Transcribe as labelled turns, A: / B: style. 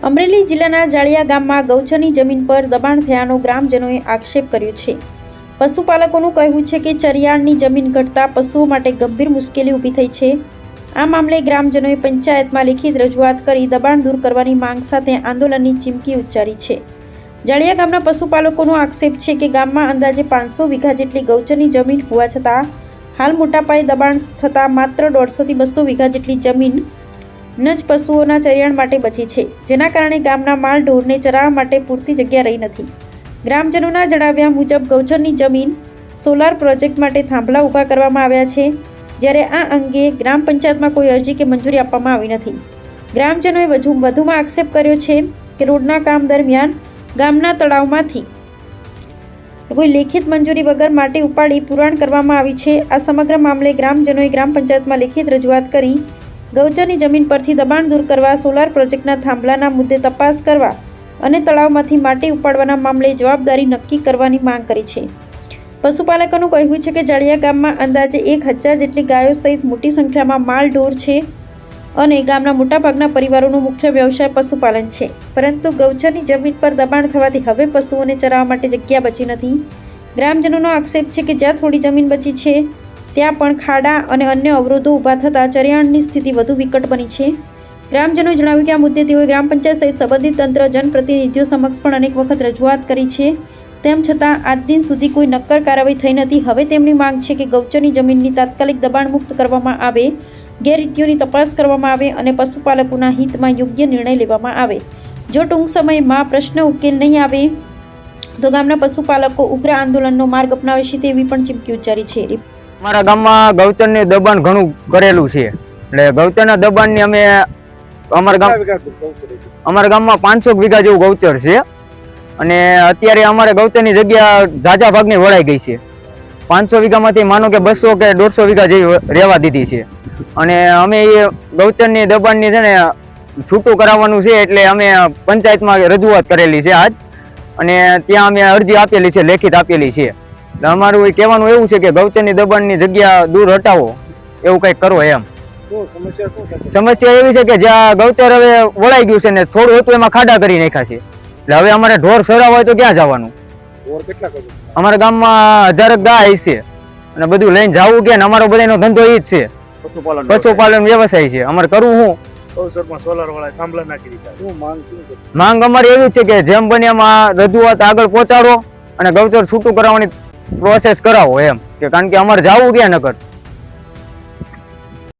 A: અમરેલી જિલ્લાના જાળિયા ગામમાં ગૌચરની જમીન પર દબાણ થયાનો ગ્રામજનોએ આક્ષેપ કર્યો છે। પશુપાલકોનું કહેવું છે કે ચરિયાણની જમીન ઘટતા પશુઓ માટે ગંભીર મુશ્કેલી ઊભી થઈ છે। આ મામલે ગ્રામજનોએ પંચાયતમાં લેખિત રજૂઆત કરી દબાણ દૂર કરવાની માંગ સાથે આંદોલનની ચીમકી ઉચ્ચારી છે। જાળિયા ગામના પશુપાલકોનો આક્ષેપ છે કે ગામમાં અંદાજે 500 વીઘા જેટલી ગૌચરની જમીન હોવા છતાં હાલ મોટા પાયે દબાણ થતાં માત્ર 150 થી 200 વીઘા જેટલી જમીન જ પશુઓના ચરિયાણ માટે બચી છે, જેના કારણે ગામના માલ ઢોરને ચરાવવા માટે પૂરતી જગ્યા રહી નથી। ગ્રામજનોના જણાવ્યા મુજબ ગૌચરની જમીન સોલાર પ્રોજેક્ટ માટે થાંભલા ઊભા કરવામાં આવ્યા છે, જ્યારે આ અંગે ગ્રામ પંચાયતમાં કોઈ અરજી કે મંજૂરી આપવામાં આવી નથી। ગ્રામજનોએ વધુમાં આક્ષેપ કર્યો છે કે રોડના કામ દરમિયાન ગામના તળાવમાંથી કોઈ લેખિત મંજૂરી વગર માટી ઉપાડી પુરાણ કરવામાં આવી છે। આ સમગ્ર મામલે ગ્રામજનોએ ગ્રામ પંચાયતમાં લેખિત રજૂઆત કરી ગૌચરની જમીન પરથી દબાણ દૂર કરવા, સોલાર પ્રોજેક્ટના થાંભલાના મુદ્દે તપાસ કરવા અને તળાવમાંથી માટી ઉપાડવાના મામલે જવાબદારી નક્કી કરવાની માંગ કરી છે। પશુપાલકોનું કહેવું છે કે જાળિયા ગામમાં અંદાજે 1000 જેટલી ગાયો સહિત મોટી સંખ્યામાં માલ ઢોર છે અને ગામના મોટાભાગના પરિવારોનો મુખ્ય વ્યવસાય પશુપાલન છે, પરંતુ ગૌચરની જમીન પર દબાણ થવાથી હવે પશુઓને ચરાવવા માટે જગ્યા બચી નથી। ગ્રામજનોનો આક્ષેપ છે કે જ્યાં થોડી જમીન બચી છે ત્યાં પણ ખાડા અને અન્ય અવરોધો ઊભા થતાં ચરિયાણની સ્થિતિ વધુ વિકટ બની છે। ગ્રામજનોએ જણાવ્યું કે આ મુદ્દે તેઓએ ગ્રામ પંચાયત સહિત સંબંધિત તંત્ર, જનપ્રતિનિધિઓ સમક્ષ પણ અનેક વખત રજૂઆત કરી છે, તેમ છતાં આજ દિન સુધી કોઈ નક્કર કાર્યવાહી થઈ નથી। હવે તેમની માંગ છે કે ગૌચરની જમીનની તાત્કાલિક દબાણ મુક્ત કરવામાં આવે, ગેરરીતિઓની તપાસ કરવામાં આવે અને પશુપાલકોના હિતમાં યોગ્ય નિર્ણય લેવામાં આવે। જો ટૂંક સમયમાં પ્રશ્ન ઉકેલ નહીં આવે તો ગામના પશુપાલકો ઉગ્ર આંદોલનનો માર્ગ અપનાવશે તેવી પણ ચીમકી ઉચ્ચારી છે।
B: અમારા ગામમાં ગૌચરનું દબાણ ઘણું કરેલું છે, એટલે ગૌચરના દબાણની અમે અમારા ગામમાં 500 વીઘા જેવું ગૌચર છે અને અત્યારે અમારે ગૌચરની જગ્યા ઝાઝા ભાગની વળાઈ ગઈ છે। 500 વીઘામાંથી માનો કે 200 કે 150 વીઘા જેવી રહેવા દીધી છે અને અમે એ ગૌચરની દબાણની છે ને છૂટું કરાવવાનું છે, એટલે અમે પંચાયતમાં રજૂઆત કરેલી છે આજ, અને ત્યાં અમે અરજી આપેલી છે, લેખિત આપેલી છે। અમારું કહેવાનું એવું છે કે ગૌચરની દબાણની જગ્યા દૂર હટાવો, એવું કંઈક કરો એમ। સમસ્યા એવી છે કે જ્યાં ગૌચર હવે વળાઈ ગયું છે ને થોડું હતું એમાં ખાડા કરી નાખ્યા છે, એટલે હવે અમારે ઢોર સરાવ હોય તો ક્યાં જવાનું? અમારા ગામમાં 1000 ગાય છે અને બધું લઈને જવું કે અમારો બધાનો ધંધો એ જ છે, પશુપાલન વ્યવસાય છે। અમારે કરવું શું? માંગ અમારી એવી છે કે જેમ બને એમાં રજૂઆત આગળ પહોંચાડો અને ગૌચર છૂટું કરાવવાની પ્રોસેસ કરાવો એમ, કે કારણ કે અમારે જવું ક્યાં નકર